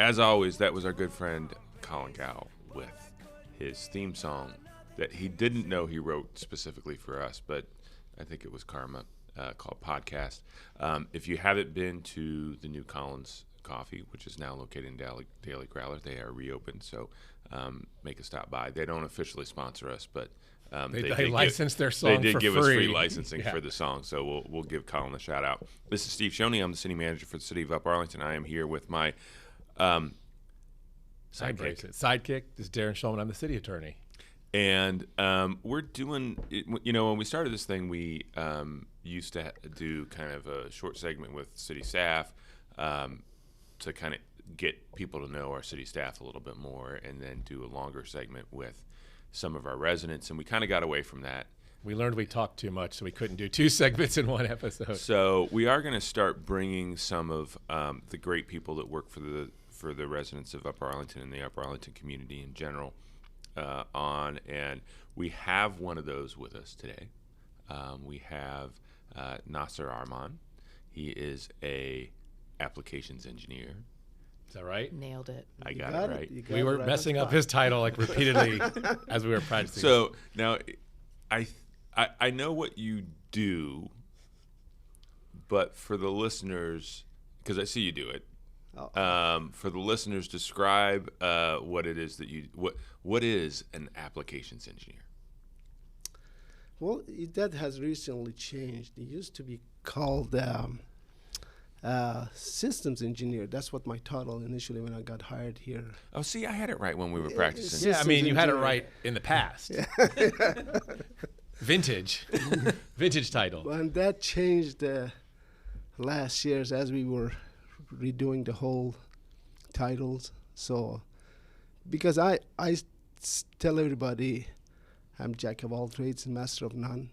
as always, that was our good friend Colin Gow with his theme song that he didn't know he wrote specifically for us, but I think it was Karma, called Podcast. If you haven't been to the new Collins Coffee, which is now located in Daily Growler, they are reopened, so make a stop by. They don't officially sponsor us, but they licensed their song for free. They did give us free licensing for the song, so we'll give Colin a shout out. This is Steve Shoney. I'm the city manager for the city of Up Arlington. I am here with my sidekick. This is Darren Shulman. I'm the city attorney. And we're doing, when we started this thing, we used to do kind of a short segment with city staff to kind of get people to know our city staff a little bit more, and then do a longer segment with some of our residents. And we kind of got away from that. We learned we talked too much, so we couldn't do 2 segments in one episode. So we are going to start bringing some of the great people that work for the residents of Upper Arlington and the Upper Arlington community in general on, and we have one of those with us today. We have Nasser Arman. He is a applications engineer. Is that right? Nailed it. I got it right. We were messing up his title like repeatedly as we were practicing. So now I know what you do, but for the listeners, because I see you do it, for the listeners, describe what it is that what is an applications engineer? Well, that has recently changed. It used to be called systems engineer. That's what my title initially when I got hired here. Oh, see, I had it right when we were practicing. Yeah, I mean, you had it right in the past. Vintage title. And that changed last year's as we were redoing the whole titles. So, because I tell everybody I'm jack of all trades and master of none.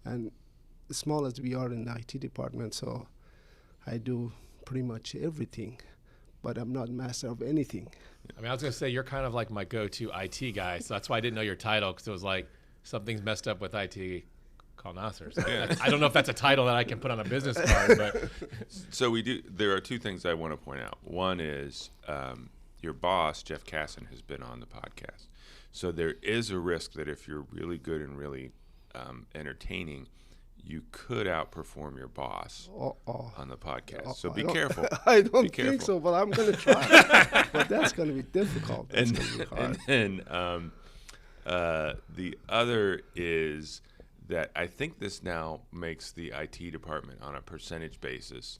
And as small as we are in the IT department, so I do pretty much everything, but I'm not master of anything. I mean, I was going to say, you're kind of like my go-to IT guy, so that's why I didn't know your title, because it was like, something's messed up with IT, call Nasser. So I don't know if that's a title that I can put on a business card, but. So there are 2 things I want to point out. One is your boss, Jeff Casson, has been on the podcast. So there is a risk that if you're really good and really entertaining, you could outperform your boss on the podcast. So be careful. I don't think so, but I'm going to try. But that's going to be difficult. That's going to be hard. And the other is that I think this now makes the IT department on a percentage basis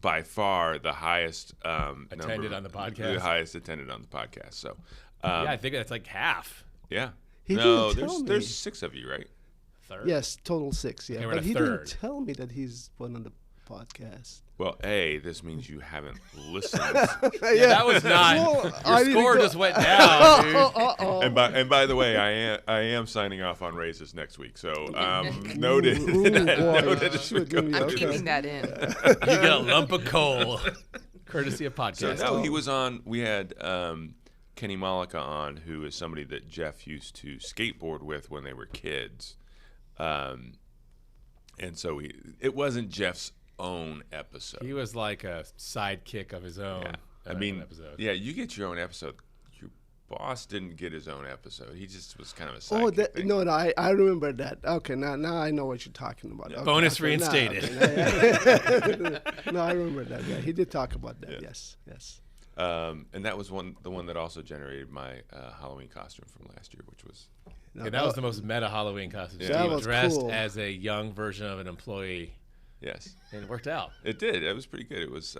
by far the highest attended on the podcast. The highest attended on the podcast. So I think that's like half. Yeah. There's 6 of you, right? Third? Yes, total 6. Yeah, okay, but he third. didn't tell me that he's one on the podcast. Well, this means you haven't listened. Yeah, that was not. Your score just went down, dude. And by the way, I am signing off on raises next week. So noted. I'm keeping that in. You get a lump of coal, courtesy of podcast. So he was on. We had Kenny Malika on, who is somebody that Jeff used to skateboard with when they were kids, and so it wasn't Jeff's own episode. He was like a sidekick of his own. Yeah. I mean, you get your own episode. Your boss didn't get his own episode. He just was kind of a sidekick. Thing. No, I remember that. Okay, now I know what you're talking about. Okay, bonus reinstated. No, I remember that. Yeah, he did talk about that. Yeah. Yes. And that was the one that also generated my Halloween costume from last year, which was. That was the most meta Halloween costume. Yeah. Steve dressed as a young version of an employee. Yes. And it worked out. It did. It was pretty good. It was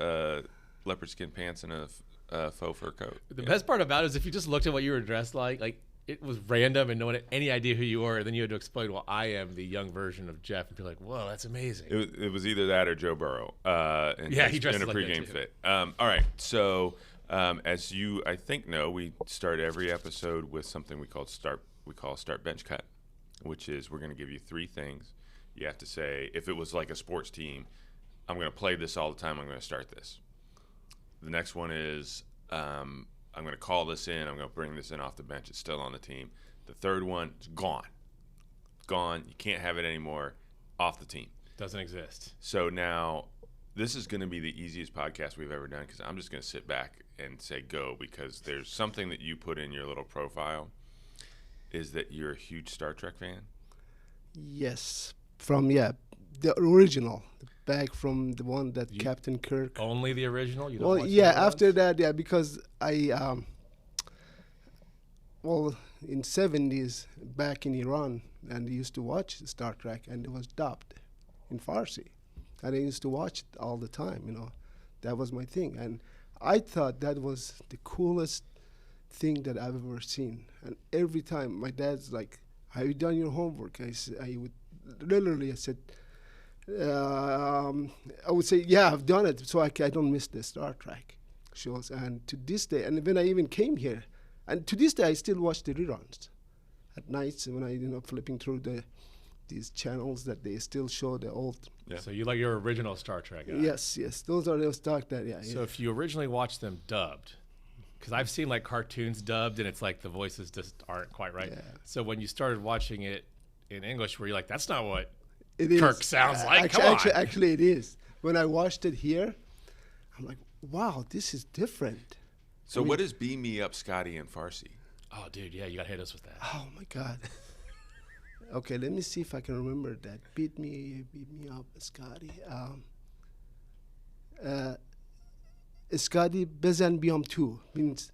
leopard skin pants and a faux fur coat. The best part about it is if you just looked at what you were dressed like it was random and no one had any idea who you were. And then you had to explain, well, I am the young version of Jeff. And be like, whoa, that's amazing. It was either that or Joe Burrow. He dressed in a like pregame fit. All right. So as you, I think, know, we start every episode with something we call start bench cut, which is we're going to give you 3 things. You have to say, if it was like a sports team, I'm going to play this all the time. I'm going to start this. The next one is I'm going to call this in. I'm going to bring this in off the bench. It's still on the team. The third one is gone. Gone. You can't have it anymore. Off the team. Doesn't exist. So now This is going to be the easiest podcast we've ever done because I'm just going to sit back and say go, because there's something that you put in your little profile is that you're a huge Star Trek fan. Yes, from the original, back from the one that Captain Kirk. Only the original? You don't Well, watch yeah, the other after ones? that, because I in 70s back in Iran, and I used to watch Star Trek, and it was dubbed in Farsi, and I used to watch it all the time. That was my thing, and I thought that was the coolest thing that I've ever seen. And every time my dad's like, "Have you done your homework?" I would literally, I said, I would say, "Yeah, I've done it," so I don't miss the Star Trek shows. And to this day, and when I even came here, and to this day, I still watch the reruns at nights when I flipping through these channels that they still show the old. Yeah. So you like your original Star Trek guy? Yes, those are those Star Trek. Yeah. So if you originally watched them dubbed, because I've seen like cartoons dubbed and it's like the voices just aren't quite right. Yeah. So when you started watching it in English, were you like, that's not what It is. Kirk sounds like? Come on. Actually, it is. When I watched it here, I'm like, wow, this is different. So what is Beam Me Up, Scotty, in Farsi? Oh, dude, yeah, you got to hit us with that. Oh my God. Okay, let me see if I can remember that. Beat me up, Scotty. Scotty Bezan Biam 2 means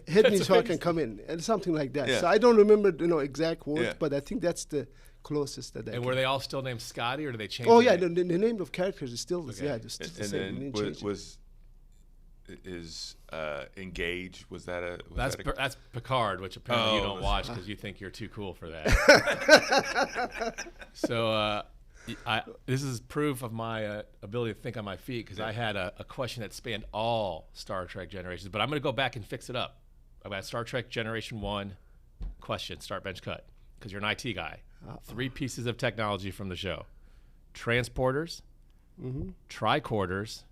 hit me so I can come in, and something like that. Yeah. So I don't remember exact words, Yeah. but I think that's the closest that I And can. were they all still named Scotty, or did they change? Oh the yeah, name? the name of characters is still Okay. yeah, just the And same. We then didn't change it. is Engage, was that a... That's Picard, which apparently you Oh. don't watch because you think you're too cool for that. So this is proof of my ability to think on my feet, because I had a question that spanned all Star Trek generations, but I'm going to go back and fix it up. I've got Star Trek Generation 1 question, start bench cut, because you're an IT guy. 3 pieces of technology from the show: transporters, tricorders,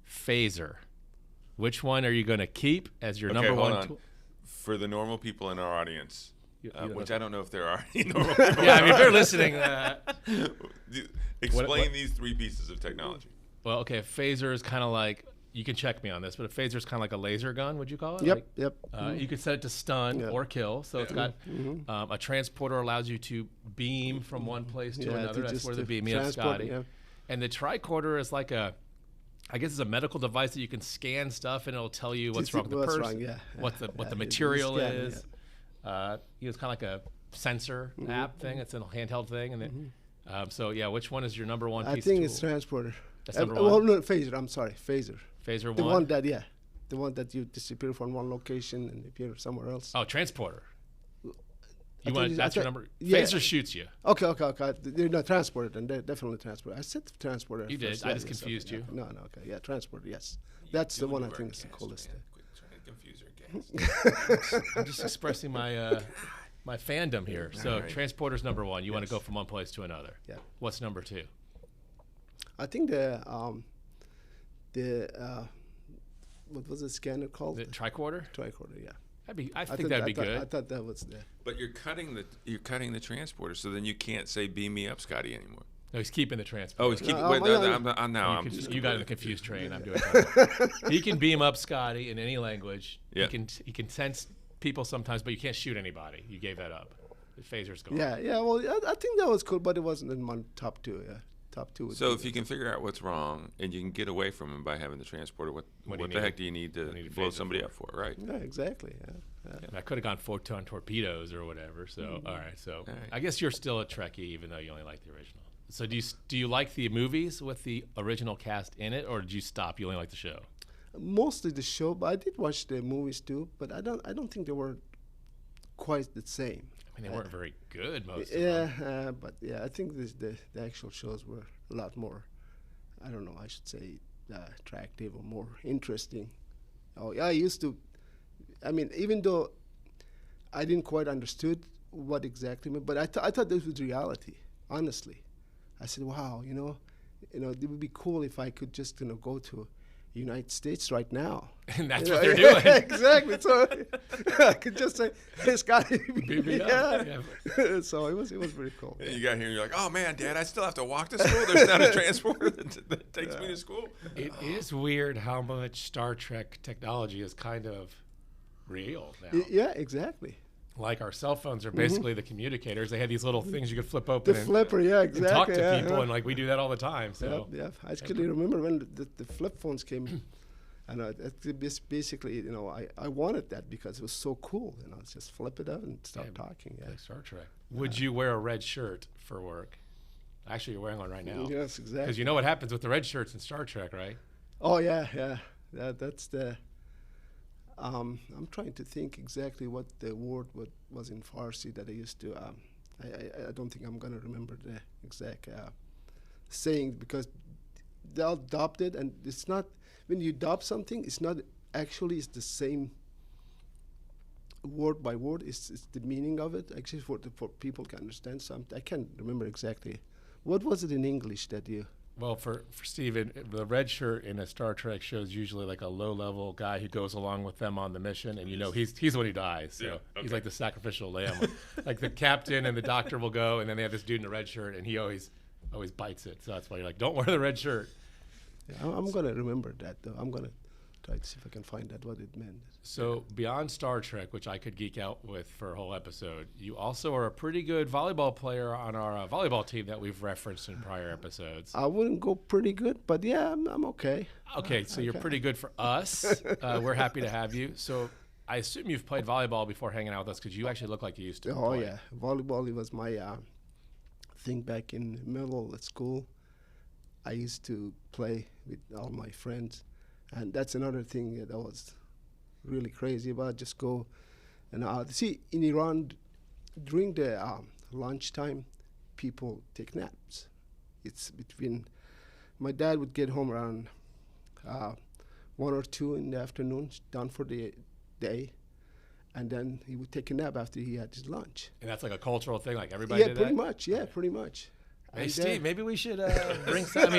phaser. Which one are you going to keep as your number hold one on. tool? For the normal people in our audience, You don't which know. I don't know if there are any normal people. Yeah, I mean, if they're listening. Explain what- these 3 pieces of technology. Well, okay, a phaser is kind of like, you can check me on this, but a phaser is kind of like a laser gun, would you call it? Yep, Like, yep. You could set it to stun Yeah. or kill. So it's got a transporter allows you to beam from one place to Yeah, another. to That's just where the to beam me up, transport, Scotty. yeah. And the tricorder is like I guess it's a medical device that you can scan stuff and it'll tell you what's Just wrong with the what's person, wrong, yeah, what the yeah, material scan, is. It's kind of like a sensor app thing. It's a handheld thing, and then so yeah, which one is your number one I piece think of it's tool? transporter. That's number Well, one? no, phaser. I'm sorry, phaser. Phaser The one. one that you disappear from one location and appear somewhere else. Oh, transporter. I thought That's your I number. thought- yeah. Phaser shoots you. Okay. They're not transporter, and they're definitely transporter. I said transporter. You did. first, I yeah, just yes, confused okay, you. No, okay. Yeah, transporter. Yes, that's the one I think is the coolest. Quit trying to confuse our guests. I'm just expressing my my fandom here. So All right. transporter's number one. You want to go from one place to another. Yeah. What's number 2? I think what was the scanner called? The tricorder. Tricorder. Yeah. I think that'd be good. I thought that was the. But you're cutting the transporter, so then you can't say "Beam me up, Scotty" anymore. No, he's keeping the transporter. Oh, he's keeping. No, wait, I'm- You got in the confused train. I'm doing that. He can beam up Scotty in any language. Yeah. He can sense people sometimes, but you can't shoot anybody. You gave that up. The phaser's gone. Yeah. Well, I think that was cool, but it wasn't in my top 2. Yeah, top 2. would So be if you can figure out what's wrong and you can get away from him by having the transporter, what do you the need heck do you need to need a blow phaser somebody for? up for, right? Yeah, exactly. Yeah. I could have gone photon torpedoes or whatever. So all right. So right. I guess you're still a Trekkie, even though you only like the original. So do you like the movies with the original cast in it, or did you stop? You only like the show? Mostly the show, but I did watch the movies too. But I don't think they were quite the same. I mean, they weren't very good most of them. Yeah, but yeah, I think the actual shows were a lot more. I don't know. I should say attractive or more interesting. Oh yeah, I used to. I mean, even though I didn't quite understood what exactly, but I thought this was reality. Honestly, I said, wow, it would be cool if I could just go to United States right now. And that's what they're doing. Exactly. So I could just say, "Hey, Scotty." Yeah. So it was pretty cool. And you got here and you're like, oh man, Dad, I still have to walk to school. There's not a transporter that takes me to school. It is weird how much Star Trek technology is kind of real now. Yeah, exactly. Like our cell phones are basically the communicators. They had these little things you could flip open. The flipper, yeah, and talk exactly. to people, and like we do that all the time. So Yeah, I actually remember when the flip phones came, and it's basically, I wanted that because it was so cool. Just flip it up and start talking. Yeah. like Star Trek. Would you wear a red shirt for work? Actually, you're wearing one right now. Yes, exactly. Because you know what happens with the red shirts in Star Trek, right? Oh yeah. That's the. I'm trying to think exactly what the word was in Farsi that I used to. I don't think I'm gonna remember the exact saying, because they'll adopt it, and it's not, when you adopt something, it's not actually it's the same word by word. It's the meaning of it actually for people can understand. So I can't remember exactly. What was it in English that you? Well, for Steven, the red shirt in a Star Trek show is usually like a low-level guy who goes along with them on the mission, and he's the one who dies. So he's like the sacrificial lamb. Like the captain and the doctor will go, and then they have this dude in a red shirt, and he always bites it. So that's why you're like, don't wear the red shirt. Yeah, I'm gonna remember that though. I'm gonna try to see if I can find out what it meant. So beyond Star Trek, which I could geek out with for a whole episode, you also are a pretty good volleyball player on our volleyball team that we've referenced in prior episodes. I wouldn't go pretty good, but yeah, I'm okay. Okay, so you're pretty good for us. We're happy to have you. So I assume you've played volleyball before hanging out with us, because you actually look like you used to. Oh play. yeah, volleyball, it was my thing back in middle school. I used to play with all my friends. And that's another thing that I was really crazy about. Just go and see, in Iran, during the lunchtime, people take naps. It's between, my dad would get home around 1 or 2 in the afternoon, done for the day, and then he would take a nap after he had his lunch. And that's like a cultural thing, like everybody did that? Pretty much, yeah, pretty much. Hey, Steve, maybe we should bring some,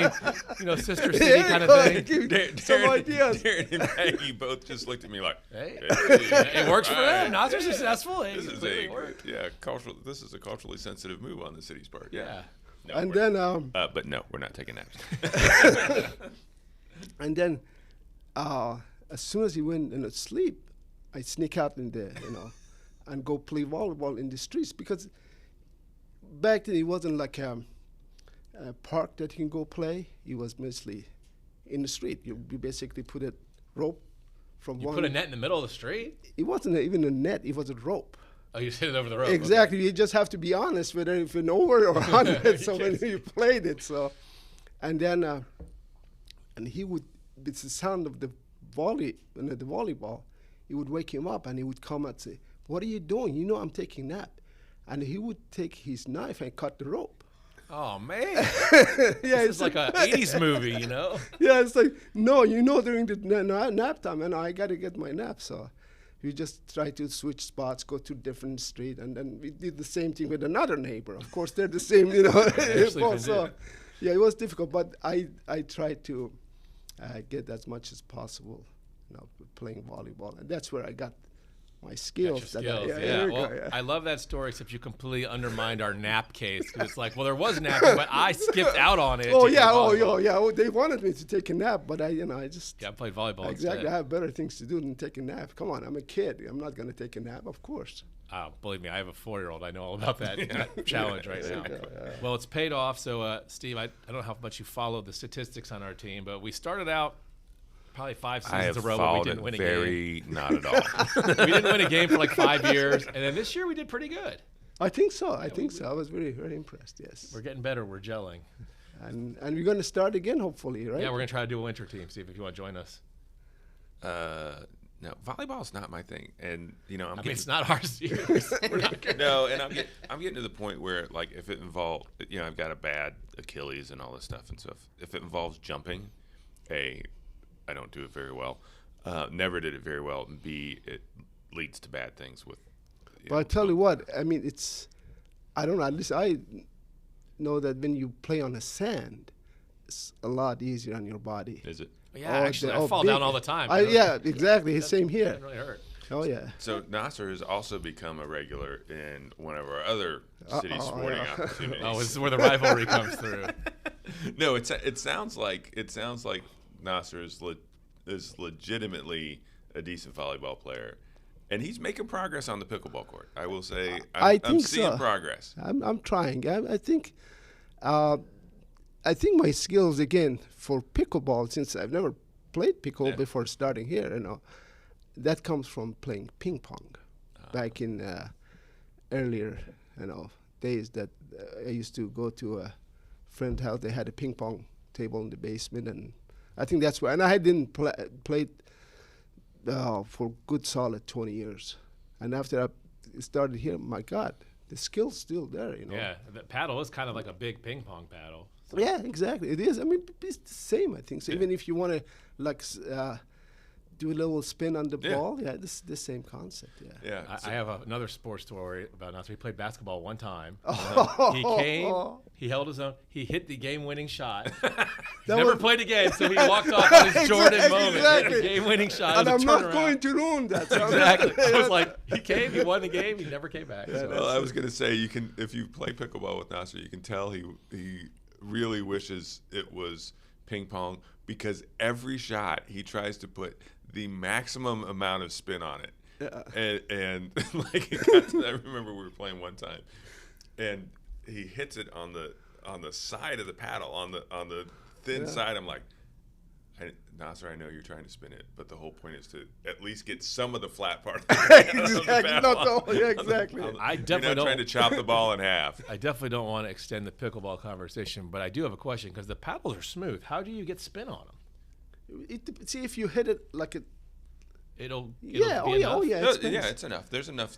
Sister City kind of thing. Some ideas. Darren and Maggie both just looked at me like, hey, it works for them. Nasser's successful. This is This is a culturally sensitive move on the city's part. Yeah. No, and then, but no, we're not taking naps. And then, as soon as he went to sleep, I sneak out in there, and go play volleyball in the streets, because back then it wasn't like a park that you can go play. It was mostly in the street. You basically put a rope from You one. put a net in the middle of the street? It wasn't even a net. It was a rope. Oh, you hit it over the rope. Exactly. Okay. You just have to be honest whether if you're over or under. So when you played it, and then and he would, it's the sound of the volleyball. It would wake him up, and he would come and say, "What are you doing? You know I'm taking a nap." And he would take his knife and cut the rope. Oh, man. Yeah, It's like an 80s movie, Yeah, it's like, no, during the nap time, and I got to get my nap. So we just try to switch spots, go to different street, and then we did the same thing with another neighbor. Of course, they're the same, So, yeah, it was difficult, but I tried to get as much as possible, playing volleyball, and that's where I got my skills. I love that story, except you completely undermined our nap case, because it's like, well, there was napping, but I skipped out on it. They wanted me to take a nap, but I just played volleyball. Exactly, instead. I have better things to do than take a nap. Come on, I'm a kid. I'm not going to take a nap, of course. Believe me, I have a 4-year-old. I know all about that challenge right now. Well, it's paid off. So, Steve, I don't know how much you followed the statistics on our team, but we started out probably 5 seasons in a row where we didn't win a game. Not at all. We didn't win a game for like 5 years, and then this year we did pretty good. I think so. I was very, very impressed. Yes. We're getting better. We're gelling. And we're going to start again, hopefully, right? Yeah, we're going to try to do a winter team, Steve, if you want to join us. No, volleyball's not my thing, and it's not ours either. We're not good. No, and I'm getting to the point where, like, if it involves, I've got a bad Achilles and all this stuff, and so if it involves jumping, I don't do it very well. Never did it very well, and B, it leads to bad things with. But I tell you what, I mean, I don't know. At least I know that when you play on the sand, a lot easier on your body. Is it? Yeah, actually, I oh, fall big. down all the time. Yeah, exactly. Same here. Doesn't really hurt. Oh yeah. So Nasser has also become a regular in one of our other city sporting yeah. opportunities. Oh, this is where the rivalry comes through. No, it sounds like Nasser is legitimately a decent volleyball player, and he's making progress on the pickleball court. I will say, I'm seeing progress. I'm trying. I think my skills again for pickleball, since I've never played pickleball before starting here, that comes from playing ping pong back in earlier days that I used to go to a friend's house. They had a ping pong table in the basement, and I think that's why. And I didn't play for good solid 20 years. And after I started here, my God, the skill's still there. Yeah, the paddle is kind of like a big ping pong paddle. So. Yeah, exactly. It is. I mean, it's the same, I think. So even if you want to do a little spin on the ball, this is the same concept. Yeah. I have another sports story about Nasser. He played basketball one time. He came, he held his own, he hit the game-winning shot. He's never played again, so he walked off on his Jordan moment. Exactly. Hit the game-winning shot. And I'm not going to ruin that. Exactly. I was like, he came, he won the game, he never came back. So. Well, I was going to say, if you play pickleball with Nasser, you can tell he really wishes it was ping pong, because every shot he tries to put the maximum amount of spin on it. Yeah. And like I remember we were playing one time, and he hits it on the side of the paddle, on the thin side. I'm like, Nasser, I know you're trying to spin it, but the whole point is to at least get some of the flat part of the Exactly. Exactly. I definitely you're not trying to chop the ball in half. I definitely don't want to extend the pickleball conversation, but I do have a question, because the paddles are smooth. How do you get spin on them? See, if you hit it like a, it'll yeah, it's enough. There's enough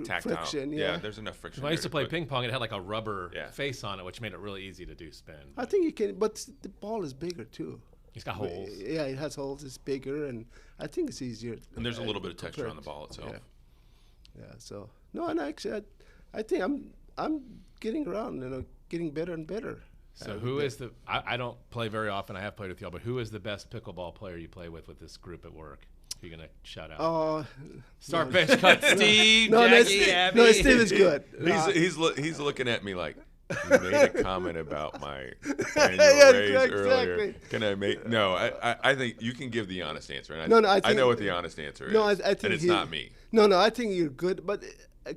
tactile friction. There's enough friction. When I used to play ping pong, it had like a rubber face on it, which made it really easy to do spin. I think you can, but the ball is bigger too. It's got holes. Yeah, it has holes. It's bigger, and I think it's easier. And there's a little bit of texture on the ball itself. Yeah. So no, and actually, I think I'm getting around, getting better and better. So who is the? I don't play very often. I have played with y'all, but who is the best pickleball player you play with this group at work? Who you gonna shout out? Start bench cut, Steve. Jackie, Abby. No, Steve is good. He's looking at me like, you made a comment about my annual raise earlier. Can I make? No, I think you can give the honest answer. And I know what the honest answer is. No, I think and it's not me. No, I think you're good, but.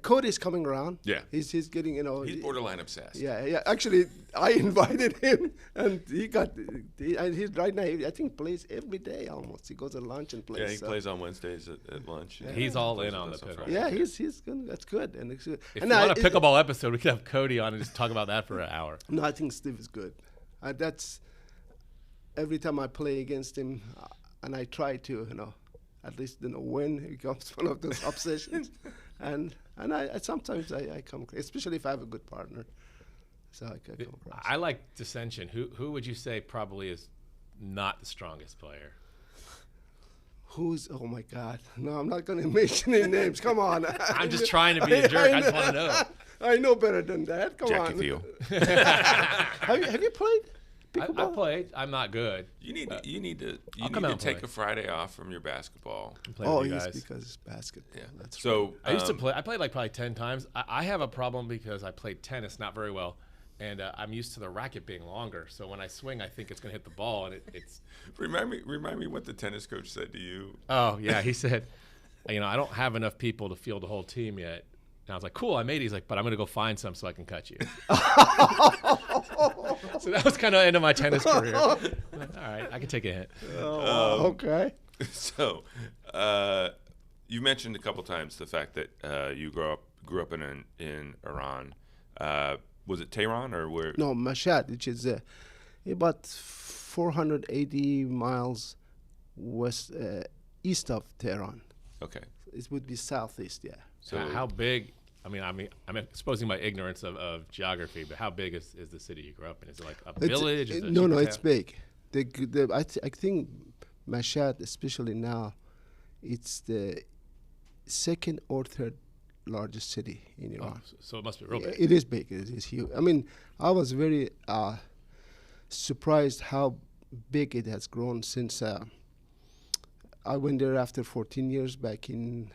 Cody's coming around. Yeah, he's getting he's borderline obsessed. Yeah. Actually, I invited him, and he's right now. I think plays every day almost. He goes to lunch and plays. Yeah, he plays on Wednesdays at lunch. Yeah. He's all in on the pickleball. Yeah, he's good. That's good. And it's good. If you want a pickleball episode, we could have Cody on and just talk about that for an hour. No, I think Steve is good. That's every time I play against him, and I try to at least win. It becomes one of those obsessions. And I sometimes I come, especially if I have a good partner. So I come across. I like dissension. Who would you say probably is not the strongest player? Oh my God! No, I'm not going to mention any names. Come on. I'm just trying to be a jerk. I just want to know. I know better than that. Come Jackie on. Thiel. Have you played pickleball? I played. I'm not good. You need to take a Friday off from your basketball. Yes, because it's basketball. Yeah. That's so I used to play. I played like probably 10 times. I have a problem because I played tennis not very well, and I'm used to the racket being longer. So when I swing, I think it's going to hit the ball, and it's. Remind me what the tennis coach said to you. Oh yeah, he said, I don't have enough people to field the whole team yet. And I was like, cool, I made it. He's like, but I'm going to go find some so I can cut you. So that was kind of the end of my tennis career. All right, I can take a hint. Okay. So you mentioned a couple times the fact that you grew up in Iran. Was it Tehran or where? No, Mashhad, which is about 480 miles east of Tehran. Okay. It would be southeast, yeah. So how big? I'm exposing my ignorance of geography, but how big is the city you grew up in? Is it like a village? No, it's big. I think Mashhad, especially now, it's the second or third largest city in Iran. So it must be real big. It is big. It is huge. I mean, I was very surprised how big it has grown since I went there after 14 years back in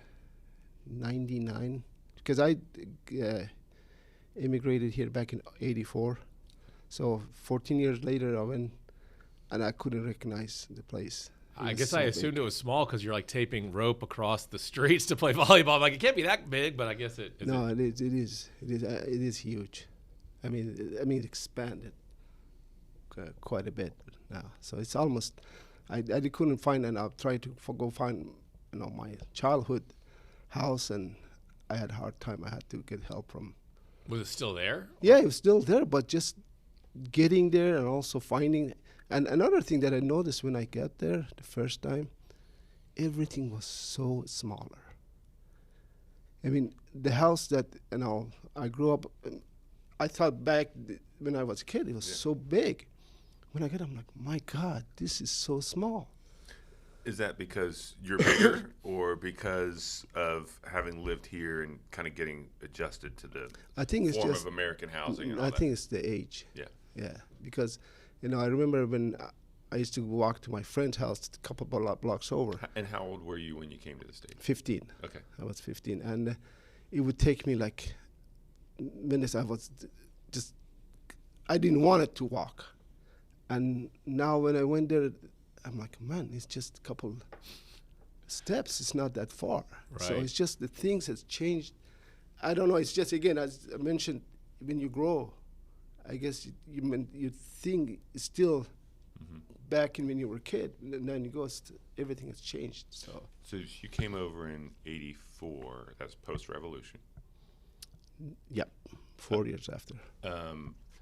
99, because I immigrated here back in 84. So 14 years later I went, and I couldn't recognize the place. I guess I assumed it was small because you're like taping rope across the streets to play volleyball. I'm like, it can't be that big, but I guess it is. No, it is huge. I mean, it expanded quite a bit now. So it's almost, I couldn't find, and I've tried to go find, my childhood house, and I had a hard time. I had to get help from. Was it still there? Yeah, it was still there, but just getting there and also finding. And another thing that I noticed when I got there the first time, everything was so smaller. I mean, the house that I grew up, I thought back when I was a kid, it was so big. When I got, I'm like, my God, this is so small. Is that because you're bigger, or because of having lived here and kind of getting adjusted to the form of American housing? And all I that? think it's the age. Yeah, because I remember when I used to walk to my friend's house a couple blocks over. And how old were you when you came to the States? 15. Okay. I was 15, and it would take me like minutes. I was just, I didn't want it to walk. And now when I went there, I'm like, man, it's just a couple steps. It's not that far. Right. So it's just the things has changed. I don't know. It's just, again, as I mentioned, when you grow, I guess you think it's still back in when you were a kid, and then you go, everything has changed. So you came over in '84. That's post-revolution. Yep, 4 years after. 4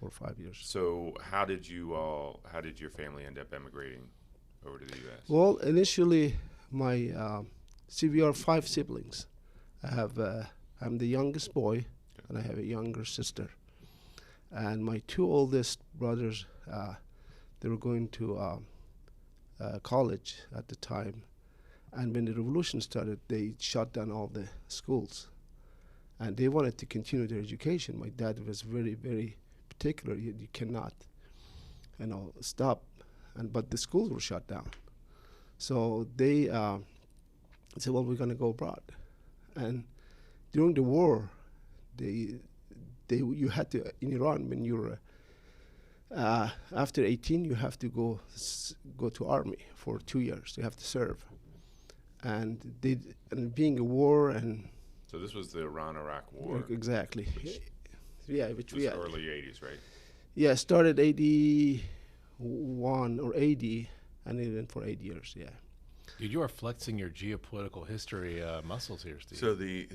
or 5 years. So how did your family end up emigrating over to the U.S.? Well, initially, we are 5 siblings. I'm the youngest boy, and I have a younger sister. And my 2 oldest brothers, they were going to college at the time. And when the revolution started, they shut down all the schools. And they wanted to continue their education. My dad was very, very particular. You cannot, stop. But the schools were shut down. So they said, well, we're going to go abroad. And during the war, you had to, in Iran, when you're after 18, you have to go to army for 2 years. You have to serve, and being a war, and so this was the Iran-Iraq War. Exactly. Which we early '80s, right? Yeah, started 81 or 80, and it went for 8 years. Yeah. Dude, you are flexing your geopolitical history muscles here, Steve. So the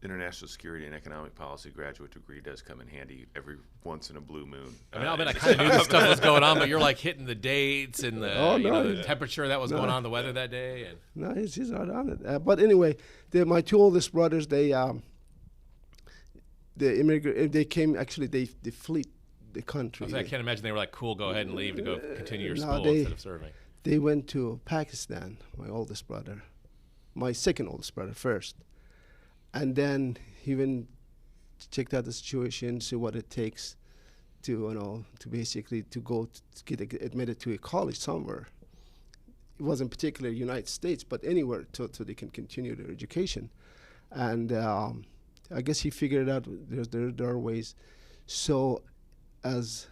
International Security and Economic Policy graduate degree does come in handy every once in a blue moon. I mean, I kind of knew this stuff was going on, but you're like hitting the dates and the temperature that was going on, the weather that day. And no, he's not on it. But anyway, my 2 oldest brothers, they immigrated. They came, actually, they fled the country. I can't imagine they were like, cool, go ahead and leave to go continue your school instead of serving. They went to Pakistan, my oldest brother, my second oldest brother first. And then he went, checked out the situation, see what it takes to basically to go to get admitted to a college somewhere. It wasn't particularly United States, but anywhere so they can continue their education. And I guess he figured out there are ways. So as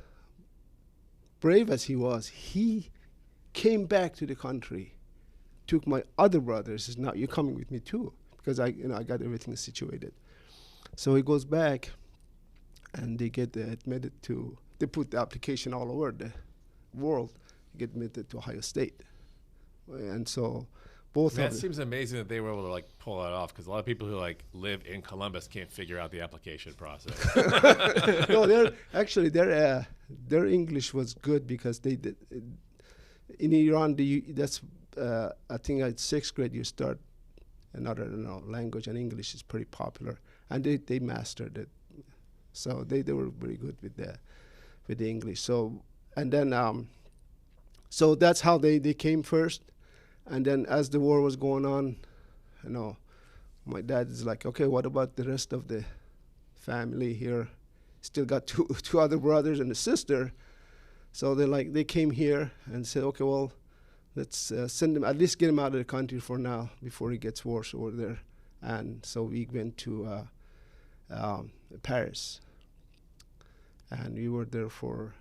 brave as he was, he came back to the country, took my other brothers, says, now you're coming with me too, because I got everything situated. So he goes back, and they get admitted to, they put the application all over the world, get admitted to Ohio State. And so both of them. That seems amazing that they were able to like pull that off, because a lot of people who like live in Columbus can't figure out the application process. No, their English was good, because they did. In Iran, that's I think at 6th grade you start another language, and English is pretty popular, and they mastered it. So they were very good with the English. So and then so that's how they came first, and then as the war was going on, my dad is like, okay, what about the rest of the family here? still got two other brothers and a sister. So they came here and said, okay, well, let's send him, at least get him out of the country for now before it gets worse over there. And so we went to Paris. And we were there for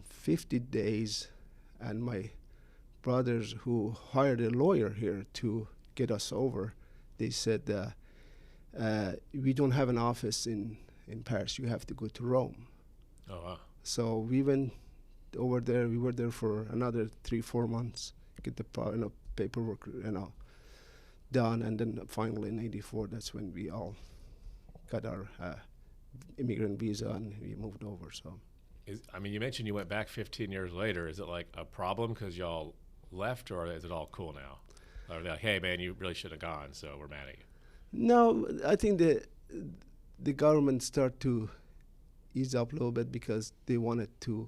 50 days. And my brothers who hired a lawyer here to get us over, they said, we don't have an office in Paris. You have to go to Rome. Oh, wow. So we went over there. We were there for another 3-4 months, get the paperwork done, and then finally in '84, that's when we all got our immigrant visa and we moved over. So, you mentioned you went back 15 years later. Is it like a problem because y'all left, or is it all cool now? Or they're like, hey man, you really shouldn't have gone, so we're mad at you? No, I think the government start to ease up a little bit because they wanted to,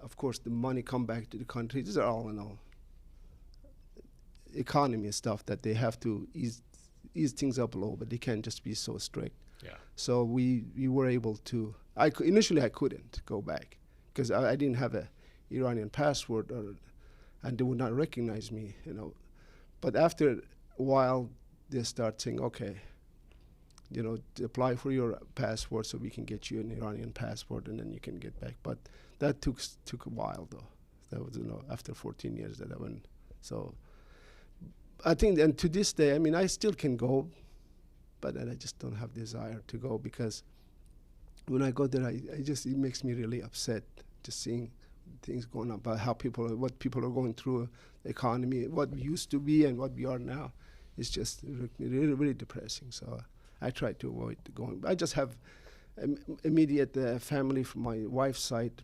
of course, the money come back to the country. These are all, economy stuff that they have to ease things up a little bit. They can't just be so strict. Yeah. So we were able to. Initially I couldn't go back because I didn't have a Iranian passport, and they would not recognize me. But after a while, they start saying, okay, apply for your passport so we can get you an Iranian passport and then you can get back. But that took a while though. That was after 14 years that I went. So I think, and to this day, I still can go, but I just don't have desire to go because when I go there, it makes me really upset just seeing things going on about what people are going through, the economy, what we used to be and what we are now. It's just really, really depressing. So I try to avoid going. I just have immediate family from my wife's side,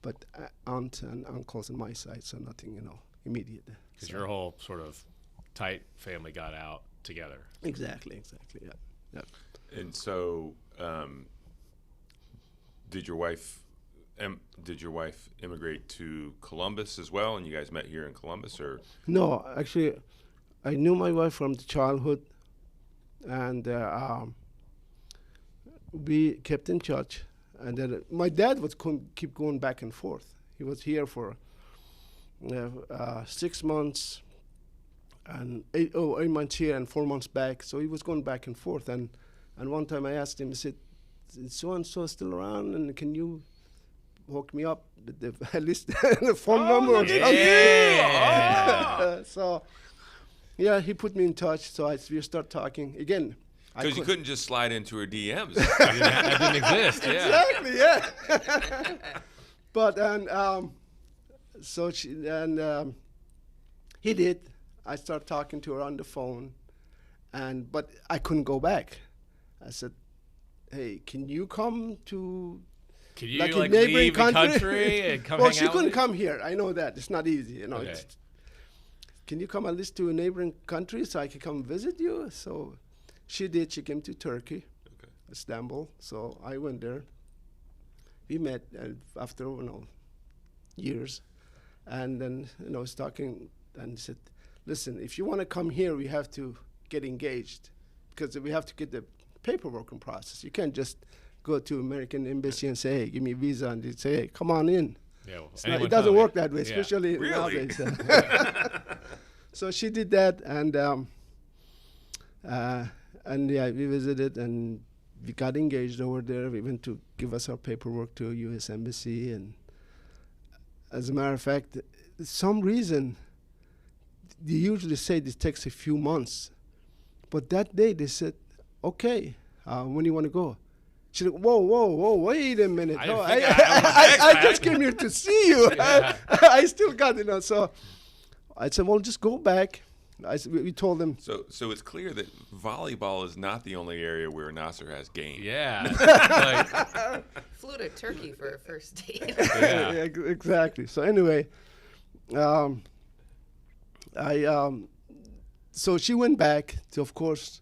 but aunt and uncles on my side, so nothing, immediate. Because your whole sort of tight family got out together. Exactly, yeah. And so, did your wife immigrate to Columbus as well, and you guys met here in Columbus, or? No, actually, I knew my wife from the childhood, and we kept in touch. And then my dad would keep going back and forth. He was here for 6 months, and 8 months here and 4 months back. So he was going back and forth. And one time I asked him, I said, "Is so and so still around? And can you hook me up at least the phone number or something?" So yeah, he put me in touch. So we start talking again. Because you couldn't just slide into her DMs. That didn't exist. Yeah. Exactly. Yeah. But so he did. I started talking to her on the phone, but I couldn't go back. I said, "Hey, can you come to Can you like like a neighboring leave country?" the country and come Well, hang she out couldn't with come here. I know that. It's not easy. Okay. It's, can you come at least to a neighboring country so I can come visit you? So she did. She came to Turkey, Istanbul. So I went there. We met after years, and then I was talking and said, "Listen, if you want to come here, we have to get engaged because we have to get the paperwork in process. You can't just go to American embassy and say, hey, give me a visa, and they say, hey, come on in." Yeah, well, It doesn't work that way, Yeah. especially Really? nowadays. So she did that, and yeah, we visited, and we got engaged over there. We went to give us our paperwork to a U.S. embassy, and as a matter of fact, some reason they usually say this takes a few months, but that day they said, "Okay, when do you want to go?" She said, whoa, wait a minute. I No, didn't think I just came here to see you. Yeah. I still got So I said, well, just go back. We told them. So it's clear that volleyball is not the only area where Nasser has game. Yeah. Flew to Turkey for a first date. Yeah. Yeah, exactly. So anyway, so she went back to, of course,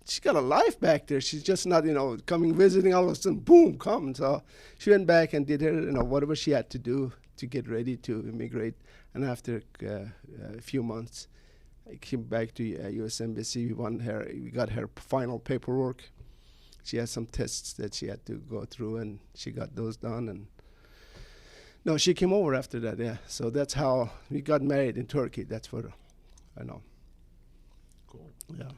she got a life back there. She's just not, coming visiting all of a sudden, boom, come. So she went back and did her, whatever she had to do to get ready to immigrate. And after a few months, I came back to U.S. Embassy. We got her final paperwork. she had some tests that she had to go through, and she got those done. And no, she came over after that. Yeah, so that's how we got married in Turkey. That's what I know. Cool. Yeah.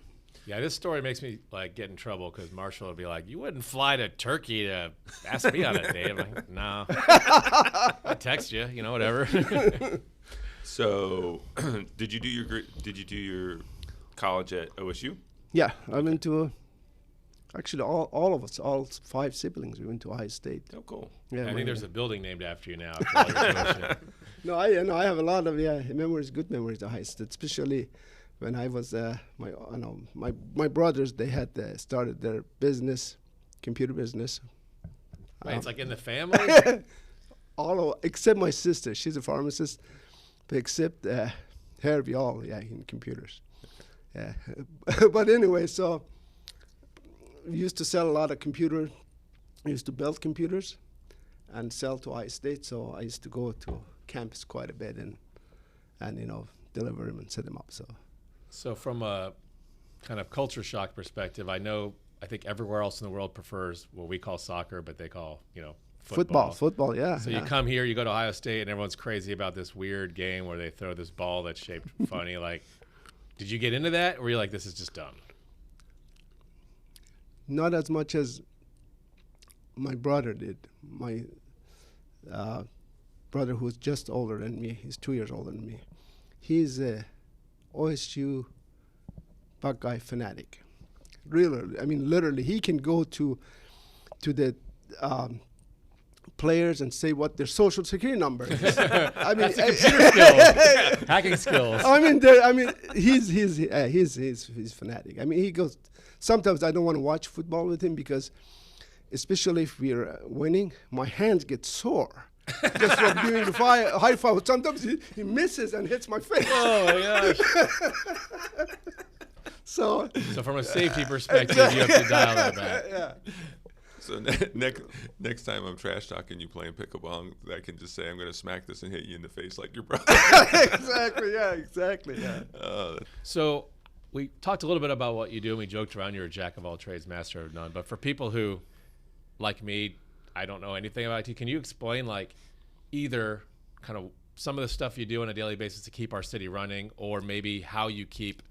Yeah, this story makes me like get in trouble because Marshall would be like, "You wouldn't fly to Turkey to ask me on a date." I'm like, "No, I text you, whatever." So, did you do your college at OSU? Yeah, I went to. Actually, all of us, all 5 siblings, we went to Ohio State. Oh, cool. Yeah, I think there's a building named after you now. After all your tuition. No, I have a lot of memories, good memories of Ohio State, especially when I was my brothers. They had started their business, computer business. Wait, it's like in the family. Except my sister, she's a pharmacist, but except her, we all in computers. Yeah, but anyway, so. We used to sell a lot of computers. We used to build computers and sell to Ohio State. So I used to go to campus quite a bit and deliver them and set them up. So from a kind of culture shock perspective, I think everywhere else in the world prefers what we call soccer, but they call football. Yeah. So you come here, you go to Ohio State, and everyone's crazy about this weird game where they throw this ball that's shaped funny. Like, did you get into that, or were you like, this is just dumb? Not as much as my brother did. My brother, who's just older than me, he's 2 years older than me. He's a OSU Buckeye fanatic. Really, I mean, literally, he can go to the players and say what their social security number is. I mean, that's computer skills, hacking skills. He's fanatic. I mean, he goes. Sometimes I don't want to watch football with him because, especially if we're winning, my hands get sore. Just from giving the high five. Sometimes he misses and hits my face. Oh my gosh. So from a safety perspective, you have to dial that back. Yeah. So next time I'm trash talking you playing pickleball, I can just say I'm going to smack this and hit you in the face like your brother. Exactly. So we talked a little bit about what you do, and we joked around you're a jack of all trades, master of none. But for people who, like me, I don't know anything about you, can you explain like either kind of some of the stuff you do on a daily basis to keep our city running, or maybe how you keep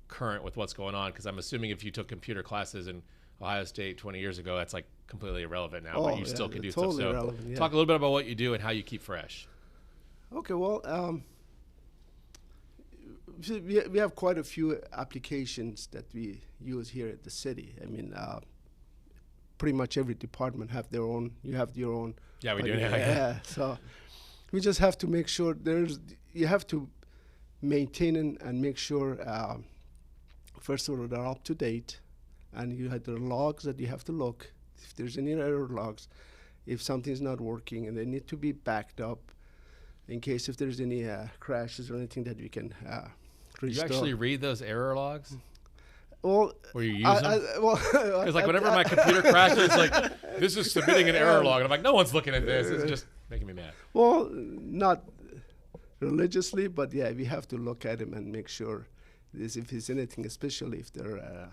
current with what's going on? Because I'm assuming if you took computer classes in Ohio State 20 years ago, that's like completely irrelevant now, but you still can do totally stuff. So relevant, talk a little bit about what you do and how you keep fresh. Okay, well, we have quite a few applications that we use here at the city. I mean, pretty much every department have their own. You have your own. Yeah, we do. Yeah. So we just have to make sure you have to maintain and make sure, first of all, they're up to date. And you have the logs that you have to look. If there's any error logs, if something's not working, and they need to be backed up in case if there's any crashes or anything that we can restore. You actually read those error logs? Well, or you use them? Because like whenever my computer crashes, like this is submitting an error log, and I'm like, no one's looking at this. It's just making me mad. Well, not religiously, but yeah, we have to look at them and make sure if there's anything, especially if they're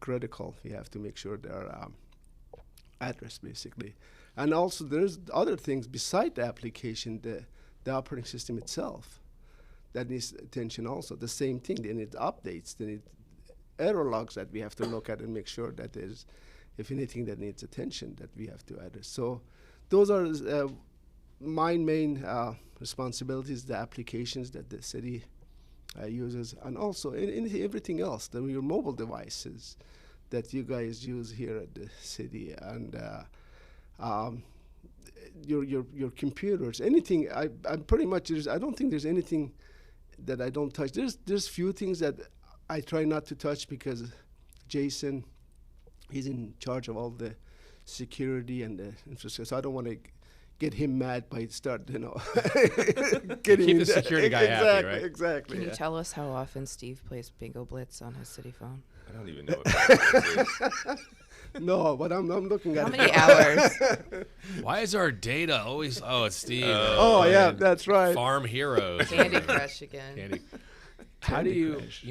critical, we have to make sure they're addressed basically. And also there's other things beside the application, the operating system itself that needs attention also. The same thing, they need updates, they need error logs that we have to look at and make sure that there's, if anything that needs attention, that we have to address. So those are my main responsibilities, the applications that the city uses, and also in everything else, your mobile devices that you guys use here at the city, and your computers, anything. I'm pretty much. I don't think there's anything that I don't touch. There's few things that I try not to touch because Jason, he's in charge of all the security and the infrastructure. So I don't want to get him mad by start, getting keep the security guy happy, right? Exactly. Can you tell us how often Steve plays Bingo Blitz on his city phone? I don't even know what that is. No, but I'm looking at How many hours? Why is our data always? Oh, it's Steve. Yeah, that's right. Farm Heroes. Candy Crush again. How do Candy you, Crush.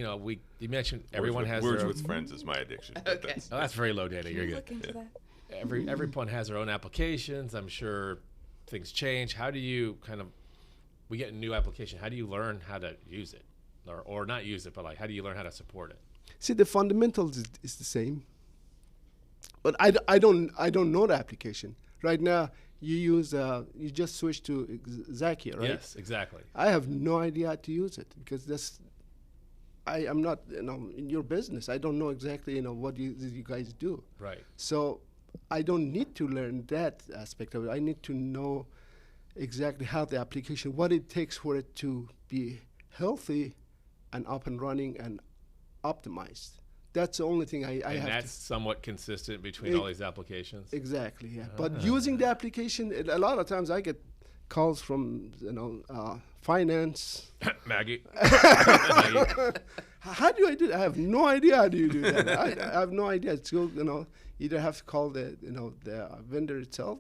you mentioned everyone has Words their with friends is my addiction. But Okay. that's very low data. You're good. Look into that. Everyone has their own applications. I'm sure things change. How do you we get a new application. How do you learn how to use it, or not use it, but like how do you learn how to support it? See, the fundamentals is the same, but I don't know the application right now. You just switch to Zakia, right? Yes, exactly. I have no idea how to use it because I'm not in your business. I don't know exactly what you guys do. Right. So I don't need to learn that aspect of it. I need to know exactly how the application, what it takes for it to be healthy and up and running and optimized. That's the only thing I And have that's somewhat consistent between all these applications. exactly, yeah. But using the application, a lot of times I get calls from finance. Maggie. How do I do that? I have no idea how do you do that. I have no idea. So either have to call the vendor itself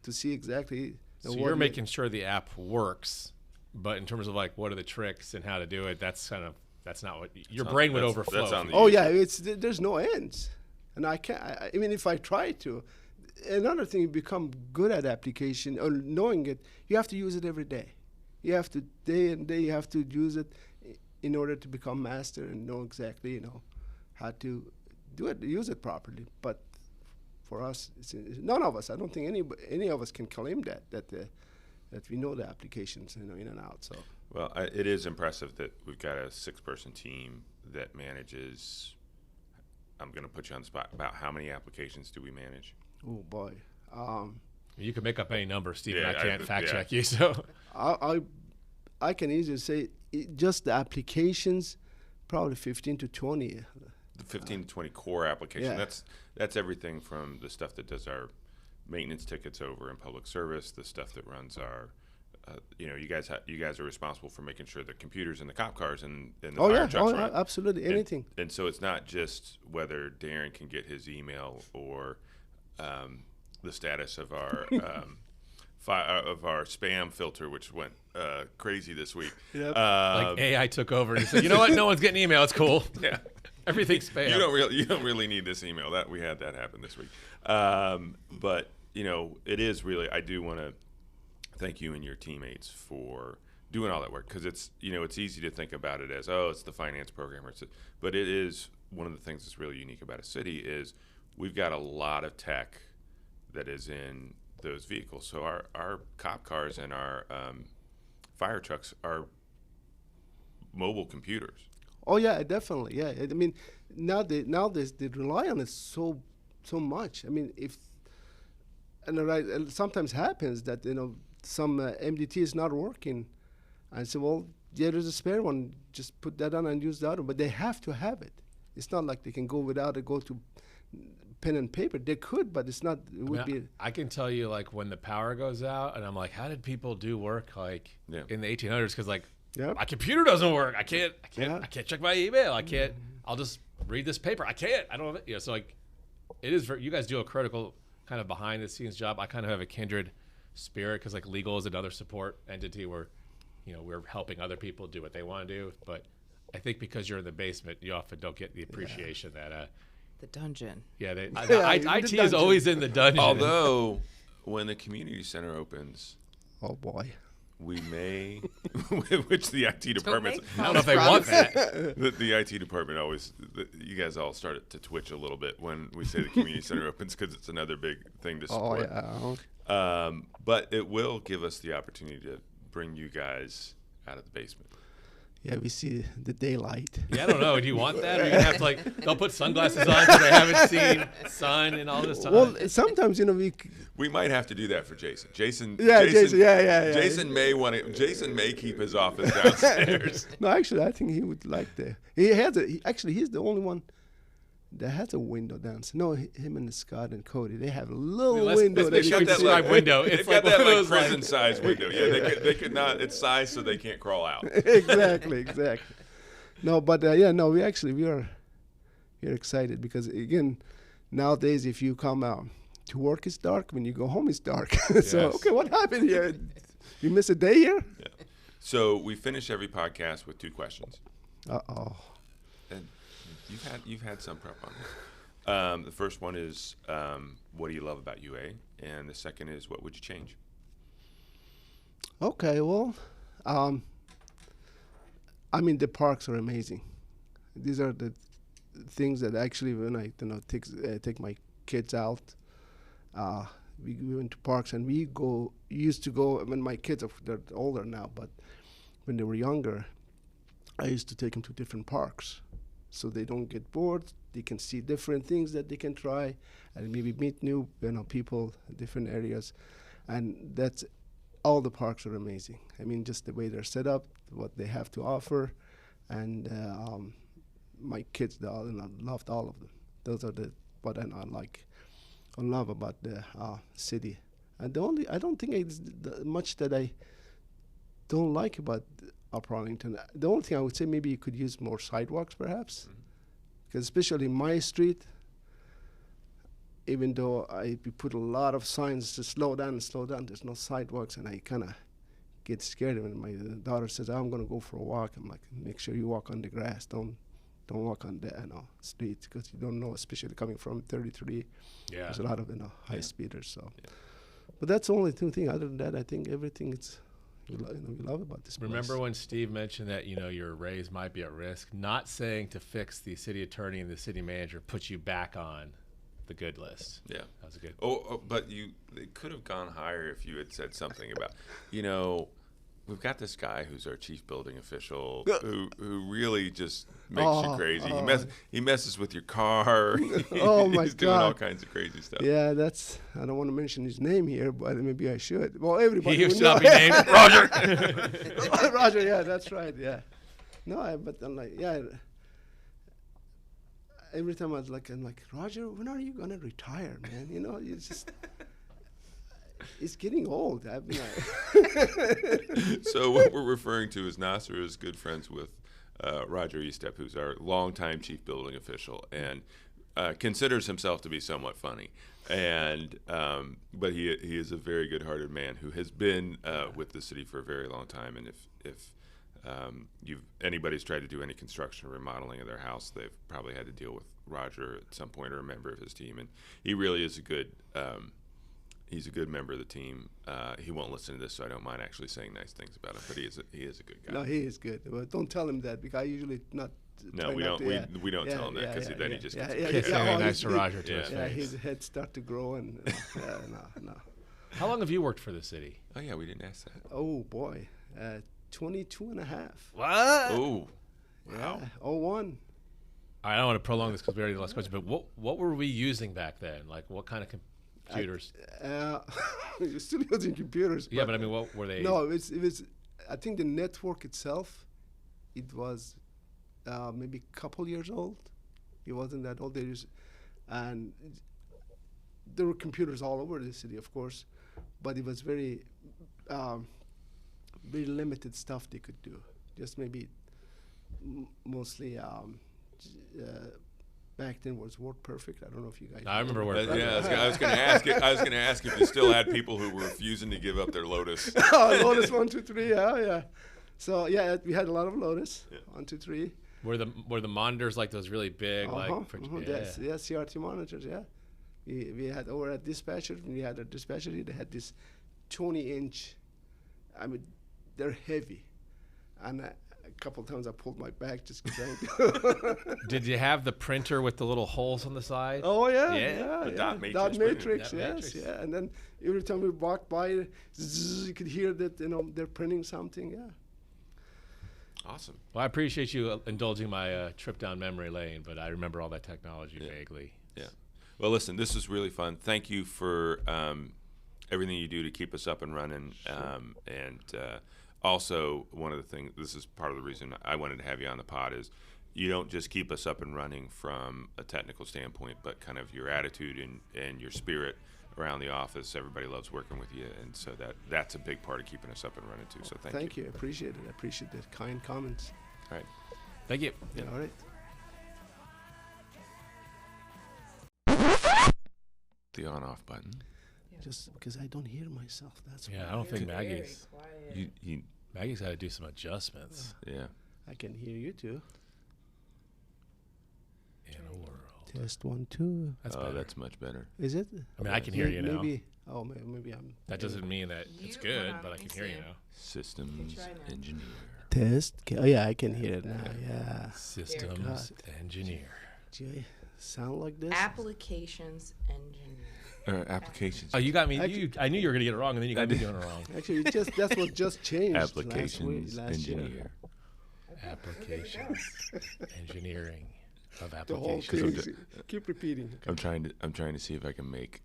to see exactly. So you're making sure the app works, but in terms of like what are the tricks and how to do it, that's not what your brain would overflow. That's on the Oh yeah, there's no ends, and I can't. I mean, if I try to, another thing, you become good at application or knowing it. You have to use it every day. You have to day and day. You have to use it in order to become master and know exactly how to do it, use it properly. But for us, none of us. I don't think any of us can claim that we know the applications in and out. So. Well, it is impressive that we've got a 6-person team that manages. I'm going to put you on the spot. About how many applications do we manage? Oh boy. You can make up any number, Steve. Yeah, I can't fact yeah. check you. So I can easily say just the applications, probably 15 to 20. The 15 to 20 core application. Yeah. That's everything from the stuff that does our maintenance tickets over in public service, the stuff that runs our. You guys are responsible for making sure the computers in the cop cars and the fire trucks run. Absolutely, anything. And so it's not just whether Darren can get his email or the status of our of our spam filter, which went crazy this week. Yep. like AI took over and he said, you know what? No one's getting email. It's cool. Yeah. Everything's spam. You don't really need this email. That we had that happen this week. But it is really. I do want to thank you and your teammates for doing all that work, because it's easy to think about it as, it's the finance programmer, but it is one of the things that's really unique about a city is we've got a lot of tech that is in those vehicles. So our cop cars and our fire trucks are mobile computers. Oh yeah, definitely. Yeah, I mean, now they rely on it so much. I mean, it sometimes happens that some MDT is not working, and say, well, yeah, there's a spare one. Just put that on and use the other. But they have to have it. It's not like they can go without it. Go to pen and paper. They could, but it's not. It would be. I can tell you, like, when the power goes out, and I'm like, how did people do work like in the 1800s? Because my computer doesn't work. I can't check my email. I can't. I'll just read this paper. I can't. I don't have it. So like, it is. You guys do a critical kind of behind the scenes job. I kind of have a kindred spirit because like legal is another support entity where, we're helping other people do what they want to do. But I think because you're in the basement, you often don't get the appreciation that. The dungeon. Yeah, IT is always in the dungeon. Although, when the community center opens, Oh boy. we may, which the IT department, I don't know if they want that. the IT department always, you guys all started to twitch a little bit when we say the community center opens, because it's another big thing to support. Oh yeah. But it will give us the opportunity to bring you guys out of the basement. Yeah, we see the daylight. Yeah, I don't know. Do you want that? Or you're going to have to they'll put sunglasses on because they haven't seen sun in all this time. Well, sometimes We might have to do that for Jason. Jason. Yeah. Jason may keep his office downstairs. No, actually, I think he would like the. He's the only one that has a window downstairs. No, him and Scott and Cody, they have a little window. Let's show describe window. They've It's got like that prison size window. Yeah, they could not. It's sized so they can't crawl out. exactly. No, but we are excited because again, nowadays if you come out to work, it's dark. When you go home, it's dark. So Yes. okay, what happened here? You miss a day here? Yeah. So we finish every podcast with 2 questions. Uh-oh. And you've had some prep on this. The first one is, what do you love about UA? And the second is, what would you change? Okay, well, I mean, the parks are amazing. These are the things that actually, when I take my kids out, we went to parks, and we used to go when my kids they're older now, but when they were younger, I used to take them to different parks, so they don't get bored. They can see different things that they can try, and maybe meet new people in different areas, and that's all. The parks are amazing. I mean, just the way they're set up, what they have to offer, and my kids, they all loved all of them. Those are what I love about the city. And I don't think it's much that I don't like about Upper Arlington. The only thing I would say, maybe you could use more sidewalks, perhaps, because especially my street, even though we put a lot of signs to slow down, there's no sidewalks, and I kind of get scared when my daughter says, I'm going to go for a walk. I'm like, make sure you walk on the grass. Don't walk on the streets, because you don't know, especially coming from 33. Yeah. There's a lot of high speeders. So, but that's the only two things. Other than that, I think everything we love about this place. Remember when Steve mentioned that your raise might be at risk? Not saying to fix the city attorney and the city manager put you back on the good list. Yeah, that was a good. But it could have gone higher if you had said something about, we've got this guy who's our chief building official who really just makes you crazy. He messes with your car. Oh my He's God. doing all kinds of crazy stuff. Yeah, I don't want to mention his name here, but maybe I should. Well, everybody He would should know. not be named Roger. Roger, yeah, that's right, yeah. No, but I'm like, yeah. Every time I'm like, Roger, when are you gonna retire, man? It's just, it's getting old. I mean, So what we're referring to is Nasser is good friends with Roger Estep, who's our longtime chief building official, and considers himself to be somewhat funny. And but he is a very good-hearted man who has been with the city for a very long time. And if anybody's tried to do any construction or remodeling of their house, they've probably had to deal with Roger at some point, or a member of his team. And he really is he's a good member of the team. He won't listen to this, so I don't mind actually saying nice things about him. But he is a good guy. no, he is good. But don't tell him that, because I usually not. No, we don't. We don't tell him that, because then he just gets. Can't say anything nice to Roger to his Yeah, face. his head start to grow, and no. How long have you worked for the city? Oh yeah, we didn't ask that. Oh boy, 22 and a half. What? Oh, Yeah, 01. I don't want to prolong this because we already had the last question, but what were we using back then? Like, what kind of computers? You're still using computers. Yeah, but I mean, what were they? No, it was. I think the network itself, it was maybe a couple years old. It wasn't that old. And there were computers all over the city, of course, but it was very limited stuff they could do. Just maybe mostly. Back then was WordPerfect. I don't know if you guys. I remember WordPerfect. yeah. I was going to ask. I was going to ask if you still had people who were refusing to give up their Lotus. Lotus 1, 2, 3. Yeah. So yeah, we had a lot of Lotus 1, 2, 3. Were the monitors like those really big, Yeah, CRT monitors. Yeah, we had over at dispatcher. We had a dispatcher. They had this 20-inch. I mean, they're heavy, and a couple of times I pulled my back just trying to. Did you have the printer with the little holes on the side? Oh yeah. The dot matrix Dot printer. matrix, Dot yes, matrix. yeah. And then every time we walked by, zzz, you could hear that they're printing something. Yeah. Awesome. Well, I appreciate you indulging my trip down memory lane, but I remember all that technology vaguely. Yeah. Well, listen, this was really fun. Thank you for everything you do to keep us up and running. And also, one of the things, this is part of the reason I wanted to have you on the pod, is you don't just keep us up and running from a technical standpoint, but kind of your attitude and your spirit around the office. Everybody loves working with you, and so that's a big part of keeping us up and running too. So thank you. I appreciate it. I appreciate the kind comments. All right. Thank you. Yeah. All right. The on-off button. Just because I don't hear myself. That's Yeah, why. I don't think Very Maggie's. quiet. You Maggie's got to do some adjustments. Yeah. I can hear you too. In a world. Test 1, 2. That's Oh, better. that's much better. Is it? I mean, I can hear you now. Maybe. Oh, maybe I'm. That doesn't mean that it's You- good, hold on, but I let can me hear you see. now. Systems try now. engineer. Test. Oh, yeah, I can hear it now. Yeah. Systems engineer. Do you sound like this? Applications engineer. Applications. Oh, you got me. Actually- I knew you were gonna get it wrong, and then you got me doing it wrong. Actually, that's what just changed. Applications last year. engineer. Applications engineering of The whole applications. thing. Keep repeating. I'm trying to see if I can make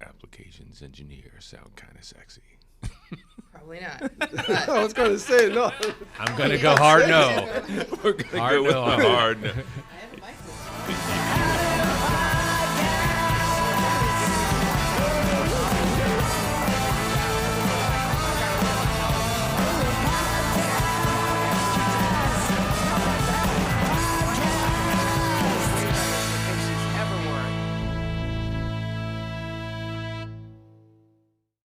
applications engineer sound kind of sexy. Probably not. I was going to say no. I'm gonna go hard no. We're gonna Hard go with no. the hard. No.